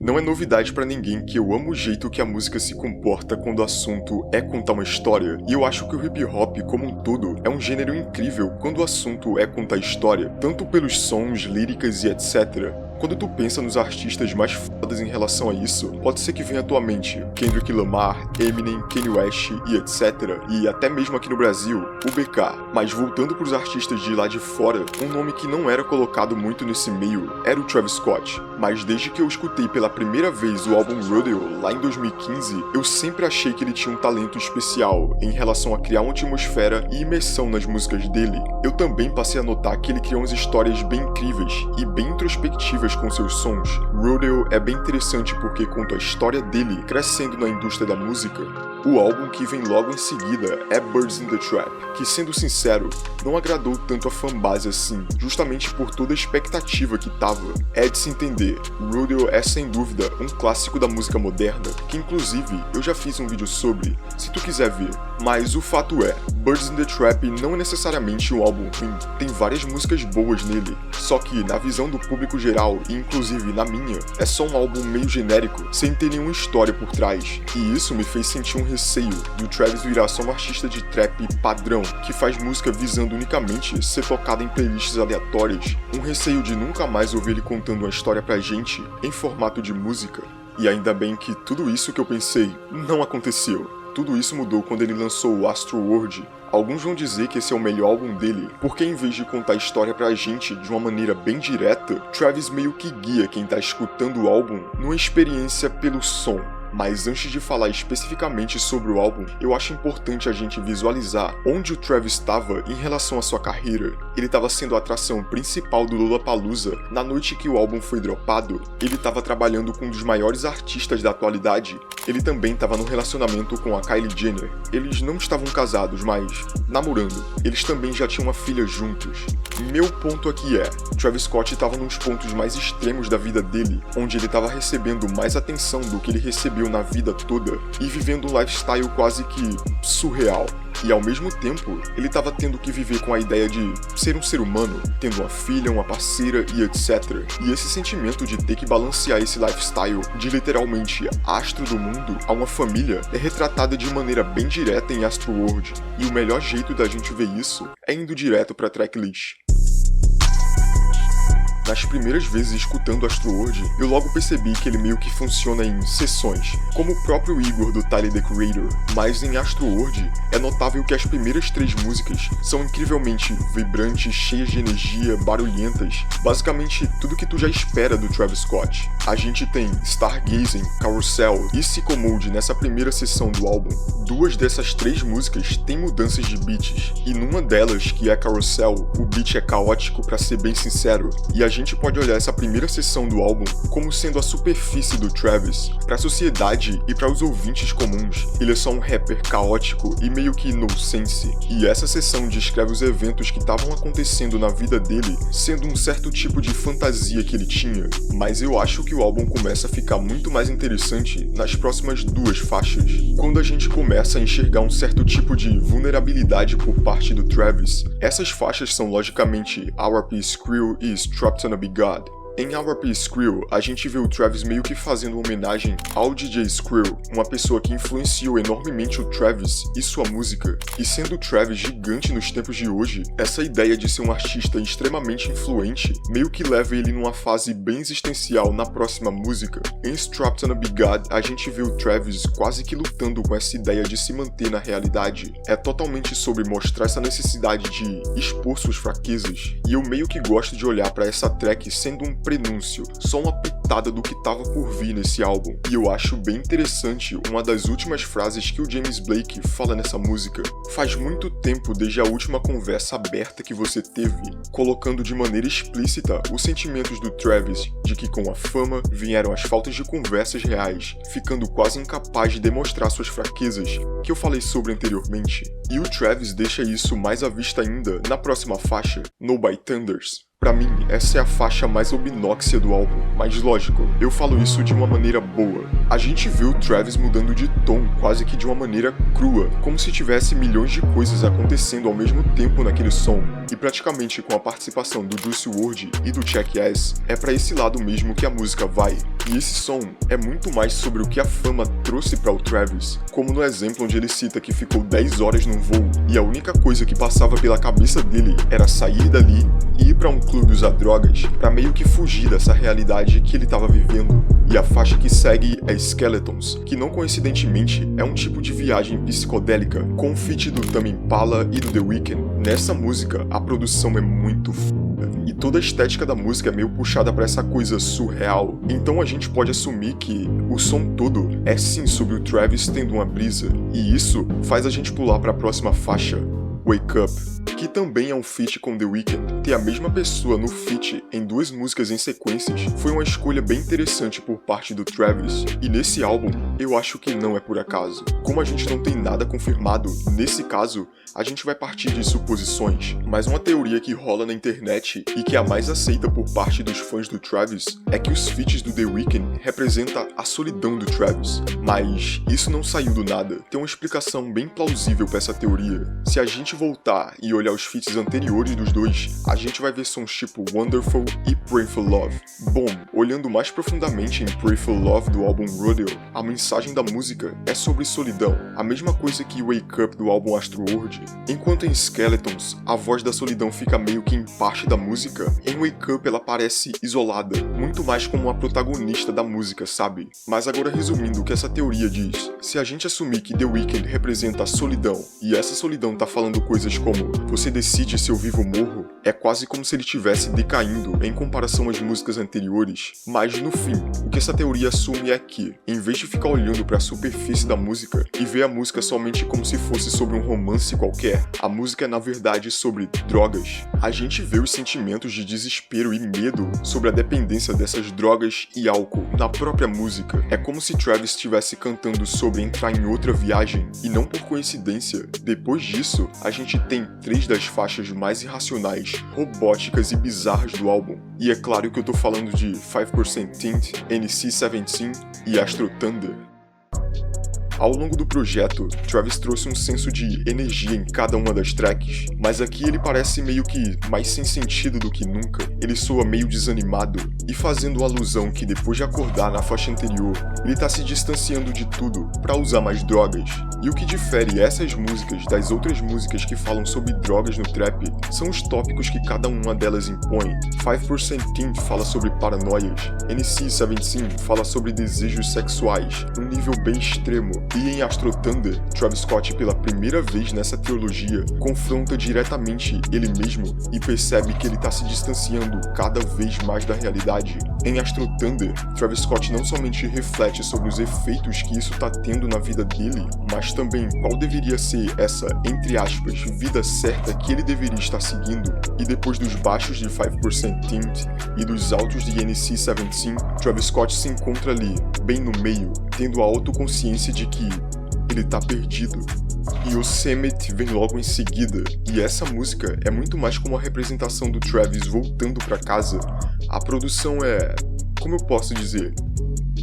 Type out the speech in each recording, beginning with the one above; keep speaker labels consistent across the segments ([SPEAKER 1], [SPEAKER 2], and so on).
[SPEAKER 1] Não é novidade pra ninguém que eu amo o jeito que a música se comporta quando o assunto é contar uma história, e eu acho que o hip hop como um todo é um gênero incrível quando o assunto é contar história, tanto pelos sons, líricas e etc. Quando tu pensa nos artistas mais fodas em relação a isso, pode ser que venha à tua mente Kendrick Lamar, Eminem, Kanye West e etc. E até mesmo aqui no Brasil, o BK. Mas voltando pros artistas de lá de fora, um nome que não era colocado muito nesse meio era o Travis Scott. Mas desde que eu escutei pela primeira vez o álbum Rodeo, lá em 2015, eu sempre achei que ele tinha um talento especial em relação a criar uma atmosfera e imersão nas músicas dele. Eu também passei a notar que ele criou umas histórias bem incríveis e bem introspectivas com seus sons. Rodeo é bem interessante porque conta a história dele crescendo na indústria da música. O álbum que vem logo em seguida é Birds in the Trap, que, sendo sincero, não agradou tanto a fanbase assim, justamente por toda a expectativa que tava. É de se entender, Rodeo é sem dúvida um clássico da música moderna, que inclusive eu já fiz um vídeo sobre, se tu quiser ver. Mas o fato é, Birds in the Trap não é necessariamente um álbum ruim, tem várias músicas boas nele, só que na visão do público geral, e inclusive na minha, é só um álbum meio genérico, sem ter nenhuma história por trás, e isso me fez sentir um receio do Travis virar só um artista de trap padrão, que faz música visando unicamente ser tocada em playlists aleatórias, um receio de nunca mais ouvir ele contando uma história pra gente, em formato de música. E ainda bem que tudo isso que eu pensei não aconteceu. Tudo isso mudou quando ele lançou o Astroworld. Alguns vão dizer que esse é o melhor álbum dele, porque em vez de contar a história pra gente de uma maneira bem direta, Travis meio que guia quem tá escutando o álbum numa experiência pelo som. Mas antes de falar especificamente sobre o álbum, eu acho importante a gente visualizar onde o Travis estava em relação à sua carreira. Ele estava sendo a atração principal do Lollapalooza na noite que o álbum foi dropado. Ele estava trabalhando com um dos maiores artistas da atualidade. Ele também estava no relacionamento com a Kylie Jenner. Eles não estavam casados, mas namorando. Eles também já tinham uma filha juntos. Meu ponto aqui é, Travis Scott estava nos pontos mais extremos da vida dele, onde ele estava recebendo mais atenção do que ele recebeu na vida toda e vivendo um lifestyle quase que surreal. E ao mesmo tempo, ele estava tendo que viver com a ideia de ser um ser humano, tendo uma filha, uma parceira e etc. E esse sentimento de ter que balancear esse lifestyle de literalmente astro do mundo a uma família é retratada de maneira bem direta em Astroworld. E o melhor jeito da gente ver isso é indo direto pra tracklist. Nas primeiras vezes escutando Astroworld, eu logo percebi que ele meio que funciona em sessões, como o próprio Igor do Tyler the Creator, mas em Astroworld é notável que as primeiras 3 músicas são incrivelmente vibrantes, cheias de energia, barulhentas, basicamente tudo que tu já espera do Travis Scott. A gente tem Stargazing, Carousel e Sicko Mode nessa primeira sessão do álbum. 2 dessas 3 músicas têm mudanças de beats, e numa delas, que é Carousel, o beat é caótico pra ser bem sincero, e a gente pode olhar essa primeira sessão do álbum como sendo a superfície do Travis. Para a sociedade e para os ouvintes comuns, ele é só um rapper caótico e meio que nonsense. E essa sessão descreve os eventos que estavam acontecendo na vida dele, sendo um certo tipo de fantasia que ele tinha. Mas eu acho que o álbum começa a ficar muito mais interessante nas próximas 2 faixas, quando a gente começa a enxergar um certo tipo de vulnerabilidade por parte do Travis. Essas faixas são logicamente R.I.P. Skrill e Strapped on a Big God. Em R.I.P. Skrill, a gente vê o Travis meio que fazendo uma homenagem ao DJ Skrill, uma pessoa que influenciou enormemente o Travis e sua música. E sendo o Travis gigante nos tempos de hoje, essa ideia de ser um artista extremamente influente meio que leva ele numa fase bem existencial na próxima música. Em Strapped on a Big God, a gente vê o Travis quase que lutando com essa ideia de se manter na realidade. É totalmente sobre mostrar essa necessidade de expor suas fraquezas, e eu meio que gosto de olhar para essa track sendo um prenúncio, só uma pitada do que tava por vir nesse álbum. E eu acho bem interessante uma das últimas frases que o James Blake fala nessa música. Faz muito tempo desde a última conversa aberta que você teve, colocando de maneira explícita os sentimentos do Travis de que com a fama vieram as faltas de conversas reais, ficando quase incapaz de demonstrar suas fraquezas, que eu falei sobre anteriormente. E o Travis deixa isso mais à vista ainda na próxima faixa, No by Thunders. Pra mim, essa é a faixa mais obnóxia do álbum, mas lógico, eu falo isso de uma maneira boa. A gente vê o Travis mudando de tom quase que de uma maneira crua, como se tivesse milhões de coisas acontecendo ao mesmo tempo naquele som, e praticamente com a participação do Juice WRLD e do Jackass, é pra esse lado mesmo que a música vai. E esse som é muito mais sobre o que a fama trouxe para o Travis, como no exemplo onde ele cita que ficou 10 horas num voo e a única coisa que passava pela cabeça dele era sair dali e ir para um clube usar drogas para meio que fugir dessa realidade que ele estava vivendo. E a faixa que segue é Skeletons, que não coincidentemente é um tipo de viagem psicodélica com o feat do Tame Impala e do The Weeknd. Nessa música, a produção é muito foda e toda a estética da música é meio puxada para essa coisa surreal. Então a gente pode assumir que o som todo é sim sobre o Travis tendo uma brisa, e isso faz a gente pular para a próxima faixa, Wake Up, que também é um feat com The Weeknd. Ter a mesma pessoa no feat em duas músicas em sequências foi uma escolha bem interessante por parte do Travis, e nesse álbum eu acho que não é por acaso. Como a gente não tem nada confirmado, nesse caso, a gente vai partir de suposições, mas uma teoria que rola na internet e que é a mais aceita por parte dos fãs do Travis é que os feats do The Weeknd representam a solidão do Travis. Mas isso não saiu do nada, tem uma explicação bem plausível para essa teoria. Se a gente voltar e olhar os feats anteriores dos dois, a gente vai ver sons tipo Wonderful e Prayful Love. Bom, olhando mais profundamente em Prayful Love do álbum Rodeo, a mensagem da música é sobre solidão, a mesma coisa que Wake Up do álbum Astroworld. Enquanto em Skeletons, a voz da solidão fica meio que em parte da música, em Wake Up ela parece isolada, muito mais como uma protagonista da música, sabe? Mas agora resumindo o que essa teoria diz, se a gente assumir que The Weeknd representa a solidão, e essa solidão tá falando coisas como você decide se eu vivo ou morro, é quase como se ele estivesse decaindo em comparação às músicas anteriores. Mas no fim, o que essa teoria assume é que, em vez de ficar olhando para a superfície da música e ver a música somente como se fosse sobre um romance qualquer, a música é na verdade sobre drogas. A gente vê os sentimentos de desespero e medo sobre a dependência dessas drogas e álcool na própria música. É como se Travis estivesse cantando sobre entrar em outra viagem, e não por coincidência, depois disso, a gente tem 3 das faixas mais irracionais, robóticas e bizarras do álbum. E é claro que eu tô falando de 5% Tint, NC-17 e Astro Thunder. Ao longo do projeto, Travis trouxe um senso de energia em cada uma das tracks, mas aqui ele parece meio que mais sem sentido do que nunca. Ele soa meio desanimado, e fazendo alusão que depois de acordar na faixa anterior, ele tá se distanciando de tudo pra usar mais drogas. E o que difere essas músicas das outras músicas que falam sobre drogas no trap são os tópicos que cada uma delas impõe. 5% Tint fala sobre paranoias, NC-17 fala sobre desejos sexuais, num nível bem extremo, e em Astro Thunder, Travis Scott pela primeira vez nessa trilogia confronta diretamente ele mesmo e percebe que ele tá se distanciando cada vez mais da realidade. Em Astro Thunder, Travis Scott não somente reflete sobre os efeitos que isso tá tendo na vida dele, mas também qual deveria ser essa, entre aspas, vida certa que ele deveria estar seguindo. E depois dos baixos de 5% Tint e dos altos de NC-17, Travis Scott se encontra ali, bem no meio, tendo a autoconsciência de que ele tá perdido. E Yosemite vem logo em seguida, e essa música é muito mais como a representação do Travis voltando pra casa. A produção é, como eu posso dizer,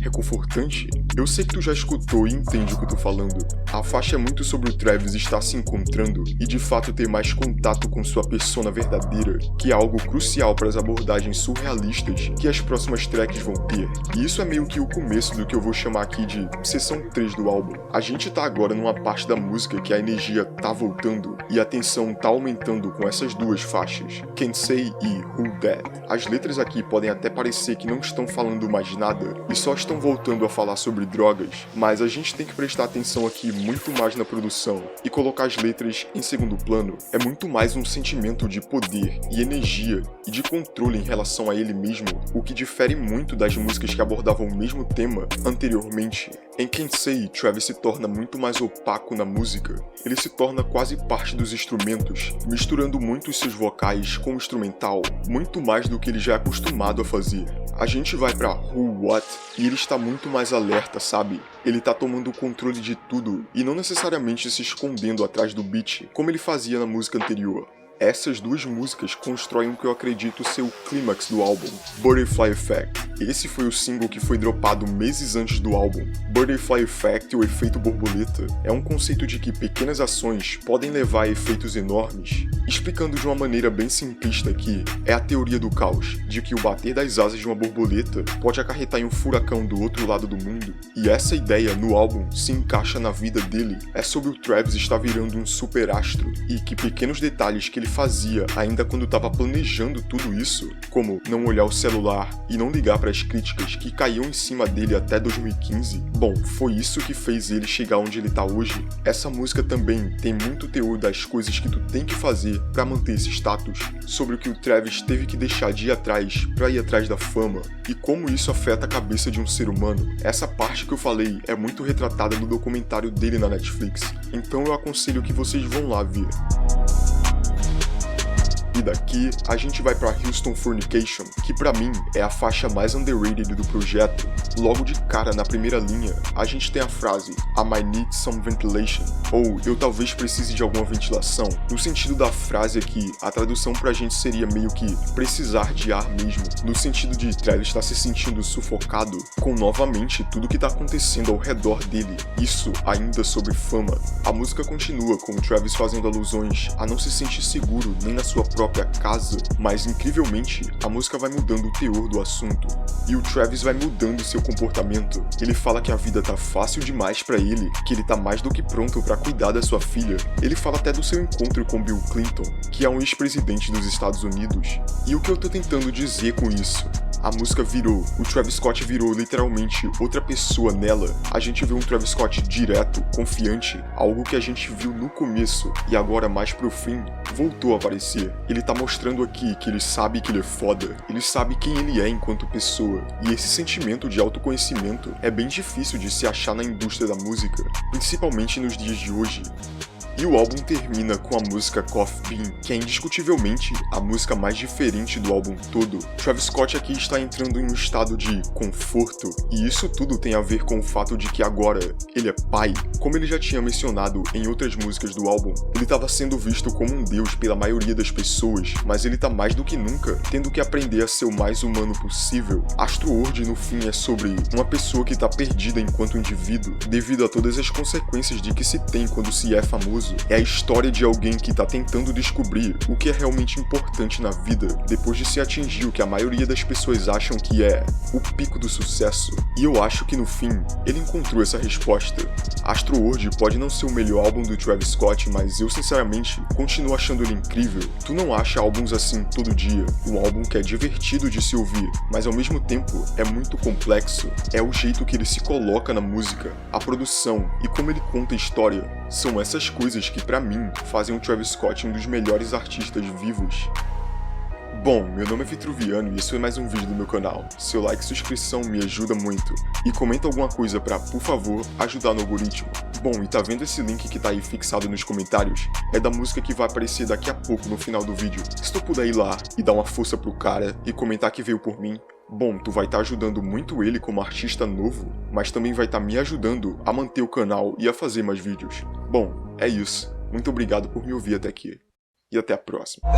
[SPEAKER 1] reconfortante? Eu sei que tu já escutou e entende o que eu tô falando. A faixa é muito sobre o Travis estar se encontrando e de fato ter mais contato com sua persona verdadeira, que é algo crucial para as abordagens surrealistas que as próximas tracks vão ter. E isso é meio que o começo do que eu vou chamar aqui de seção 3 do álbum. A gente tá agora numa parte da música que a energia tá voltando e a tensão tá aumentando com essas duas faixas, Can't Say e Who That. As letras aqui podem até parecer que não estão falando mais nada e só estão voltando a falar sobre drogas, mas a gente tem que prestar atenção aqui muito mais na produção e colocar as letras em segundo plano. É muito mais um sentimento de poder e energia e de controle em relação a ele mesmo, o que difere muito das músicas que abordavam o mesmo tema anteriormente. Em Can't Say, Travis se torna muito mais opaco na música. Ele se torna quase parte dos instrumentos, misturando muito os seus vocais com o instrumental, muito mais do que ele já é acostumado a fazer. A gente vai pra Who What e ele está muito mais alerta, sabe? Ele tá tomando o controle de tudo e não necessariamente se escondendo atrás do beat, como ele fazia na música anterior. Essas duas músicas constroem o que eu acredito ser o clímax do álbum, Butterfly Effect. Esse foi o single que foi dropado meses antes do álbum. Butterfly Effect, ou efeito borboleta, é um conceito de que pequenas ações podem levar a efeitos enormes. Explicando de uma maneira bem simplista aqui, é a teoria do caos, de que o bater das asas de uma borboleta pode acarretar em um furacão do outro lado do mundo. E essa ideia no álbum se encaixa na vida dele. É sobre o Travis estar virando um super astro, e que pequenos detalhes que ele fazia ainda quando estava planejando tudo isso, como não olhar o celular e não ligar para as críticas que caíam em cima dele até 2015, bom, foi isso que fez ele chegar onde ele tá hoje. Essa música também tem muito teor das coisas que tu tem que fazer para manter esse status, sobre o que o Travis teve que deixar de ir atrás para ir atrás da fama, e como isso afeta a cabeça de um ser humano. Essa parte que eu falei é muito retratada no documentário dele na Netflix, então eu aconselho que vocês vão lá ver. E daqui, a gente vai pra Houston Fornication, que pra mim é a faixa mais underrated do projeto. Logo de cara, na primeira linha, a gente tem a frase I might need some ventilation, ou eu talvez precise de alguma ventilação. No sentido da frase aqui, a tradução pra gente seria meio que precisar de ar mesmo, no sentido de Travis estar se sentindo sufocado com novamente tudo que tá acontecendo ao redor dele, isso ainda sobre fama. A música continua com o Travis fazendo alusões a não se sentir seguro nem na sua própria casa, mas incrivelmente a música vai mudando o teor do assunto, e o Travis vai mudando seu comportamento. Ele fala que a vida tá fácil demais pra ele, que ele tá mais do que pronto pra cuidar da sua filha. Ele fala até do seu encontro com Bill Clinton, que é um ex-presidente dos Estados Unidos. E o que eu tô tentando dizer com isso? A música virou, o Travis Scott virou literalmente outra pessoa nela. A gente vê um Travis Scott direto, confiante, algo que a gente viu no começo e agora mais pro fim voltou a aparecer. Ele tá mostrando aqui que ele sabe que ele é foda, ele sabe quem ele é enquanto pessoa, e esse sentimento de autoconhecimento é bem difícil de se achar na indústria da música, principalmente nos dias de hoje. E o álbum termina com a música Coffee Bean, que é indiscutivelmente a música mais diferente do álbum todo. Travis Scott aqui está entrando em um estado de conforto, e isso tudo tem a ver com o fato de que agora ele é pai. Como ele já tinha mencionado em outras músicas do álbum, ele estava sendo visto como um deus pela maioria das pessoas, mas ele tá mais do que nunca tendo que aprender a ser o mais humano possível. Astroworld no fim é sobre uma pessoa que tá perdida enquanto indivíduo, devido a todas as consequências de que se tem quando se é famoso. É a história de alguém que tá tentando descobrir o que é realmente importante na vida, depois de se atingir o que a maioria das pessoas acham que é o pico do sucesso. E eu acho que no fim, ele encontrou essa resposta. Astroworld pode não ser o melhor álbum do Travis Scott, mas eu sinceramente continuo achando ele incrível. Tu não acha álbuns assim todo dia, um álbum que é divertido de se ouvir, mas ao mesmo tempo é muito complexo. É o jeito que ele se coloca na música, a produção e como ele conta a história. São essas coisas que pra mim fazem o Travis Scott um dos melhores artistas vivos. Bom, meu nome é Vitruviano e esse é mais um vídeo do meu canal. Seu like e sua inscrição me ajuda muito. E comenta alguma coisa pra, por favor, ajudar no algoritmo. Bom, e tá vendo esse link que tá aí fixado nos comentários? É da música que vai aparecer daqui a pouco no final do vídeo. Se tu puder ir lá e dar uma força pro cara e comentar que veio por mim, bom, tu vai estar ajudando muito ele como artista novo, mas também vai estar me ajudando a manter o canal e a fazer mais vídeos. Bom, é isso. Muito obrigado por me ouvir até aqui. E até a próxima.